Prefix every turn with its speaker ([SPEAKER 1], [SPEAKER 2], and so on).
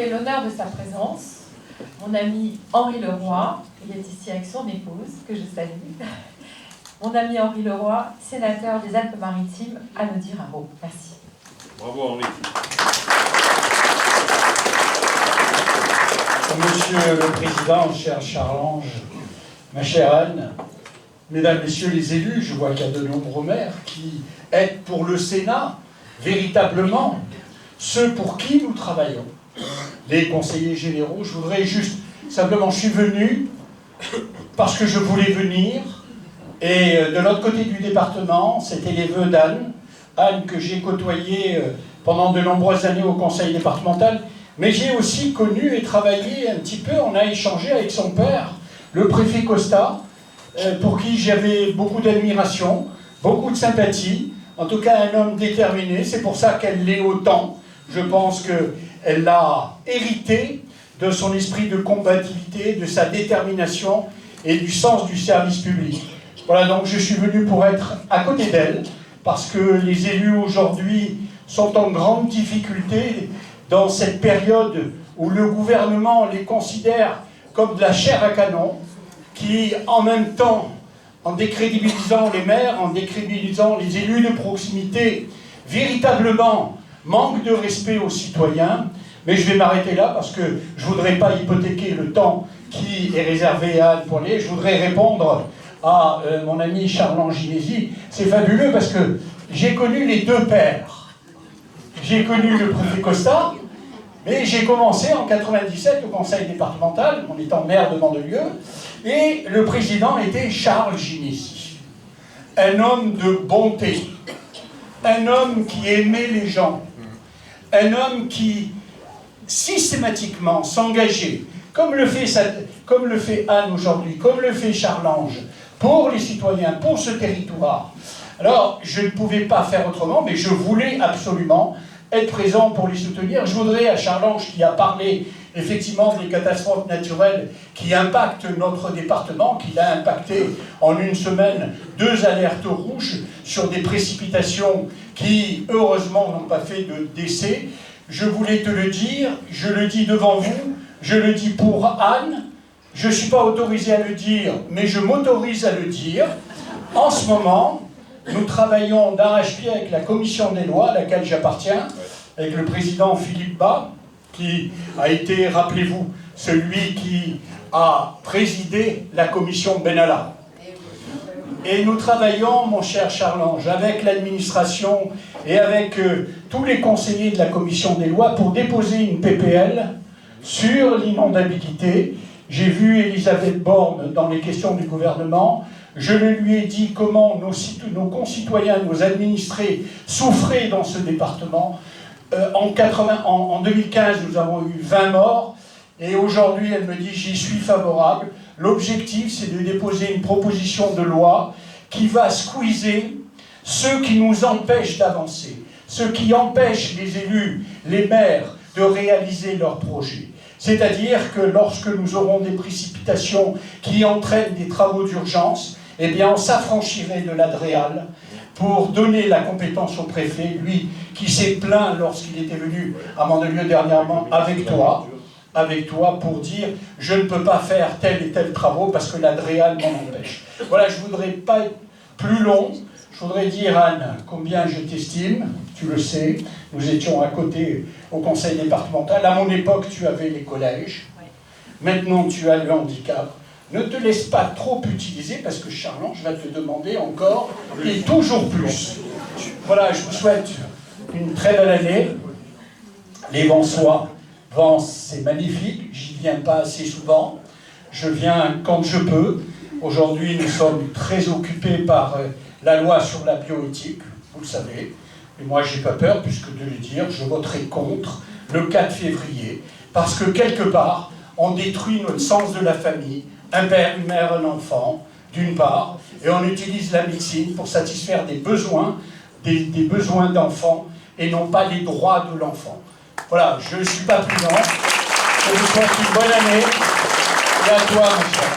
[SPEAKER 1] fait l'honneur de sa présence, mon ami Henri Leroy, il est ici avec son épouse, que je salue. Mon ami Henri Leroy, sénateur des Alpes-Maritimes, à nous dire un mot. Merci.
[SPEAKER 2] Bravo Henri.
[SPEAKER 3] Monsieur le Président, cher Charles-Ange, ma chère Anne, Mesdames, Messieurs les élus, je vois qu'il y a de nombreux maires qui aident pour le Sénat véritablement ceux pour qui nous travaillons. Les conseillers généraux, je voudrais juste, simplement, je suis venu parce que je voulais venir, et de l'autre côté du département, c'était les vœux d'Anne, Anne que j'ai côtoyée pendant de nombreuses années au conseil départemental, mais j'ai aussi connu et travaillé un petit peu, on a échangé avec son père, le préfet Costa, pour qui j'avais beaucoup d'admiration, beaucoup de sympathie, en tout cas un homme déterminé, c'est pour ça qu'elle l'est autant. Je pense qu'elle l'a hérité de son esprit de combativité, de sa détermination et du sens du service public. Voilà, donc je suis venu pour être à côté d'elle, parce que les élus aujourd'hui sont en grande difficulté dans cette période où le gouvernement les considère comme de la chair à canon, qui en même temps, en décrédibilisant les maires, en décrédibilisant les élus de proximité, véritablement manque de respect aux citoyens. Mais je vais m'arrêter là parce que je ne voudrais pas hypothéquer le temps qui est réservé à Anne Poirlier. Je voudrais répondre à mon ami Charles-Ange Ginesi. C'est fabuleux parce que j'ai connu les deux pères. J'ai connu le préfet Costa, mais j'ai commencé en 97 au conseil départemental, en étant maire de Mandelieu, et le président était Charles Ginesi. Un homme de bonté, un homme qui aimait les gens, un homme qui systématiquement s'engageait, comme le fait Anne aujourd'hui, comme le fait Charles-Ange, pour les citoyens, pour ce territoire. Alors, je ne pouvais pas faire autrement, mais je voulais absolument être présent pour les soutenir. Je voudrais à Charles-Ange, qui a parlé effectivement des catastrophes naturelles qui impactent notre département, qui l'a impacté en une semaine, 2 alertes rouges sur des précipitations qui, heureusement, n'ont pas fait de décès. Je voulais te le dire, je le dis devant vous, je le dis pour Anne, je ne suis pas autorisé à le dire, mais je m'autorise à le dire. En ce moment, nous travaillons d'arrache-pied avec la commission des lois, à laquelle j'appartiens, avec le président Philippe Bas, qui a été, rappelez-vous, celui qui a présidé la commission Benalla. Et nous travaillons, mon cher Charles-Ange, avec l'administration et avec tous les conseillers de la commission des lois pour déposer une PPL sur l'inondabilité. J'ai vu Elisabeth Borne dans les questions du gouvernement. Je lui ai dit comment nos concitoyens, nos administrés souffraient dans ce département. En 2015, nous avons eu 20 morts. Et aujourd'hui, elle me dit, j'y suis favorable. L'objectif, c'est de déposer une proposition de loi qui va squeezer ceux qui nous empêchent d'avancer, ceux qui empêchent les élus, les maires, de réaliser leurs projets. C'est-à-dire que lorsque nous aurons des précipitations qui entraînent des travaux d'urgence, eh bien on s'affranchirait de la DREAL pour donner la compétence au préfet, lui qui s'est plaint lorsqu'il était venu à Mandelieu dernièrement avec toi pour dire je ne peux pas faire tel et tel travaux parce que la DREAL m'en empêche. Voilà, je ne voudrais pas être plus long. Je voudrais dire, Anne, combien je t'estime, tu le sais, nous étions à côté au conseil départemental. À mon époque, tu avais les collèges. Maintenant, tu as le handicap. Ne te laisse pas trop utiliser parce que Charles-Ange va te demander encore et toujours plus. Voilà, je vous souhaite une très belle année. Les vents, c'est magnifique. J'y viens pas assez souvent. Je viens quand je peux. Aujourd'hui, nous sommes très occupés par la loi sur la bioéthique, vous le savez. Et moi, j'ai pas peur, puisque de le dire, je voterai contre le 4 février, parce que quelque part, on détruit notre sens de la famille, un père, une mère, un enfant, d'une part, et on utilise la médecine pour satisfaire des besoins d'enfants, et non pas les droits de l'enfant. Voilà, je ne suis pas plus long. Je vous souhaite une bonne année, et à toi, mon cher.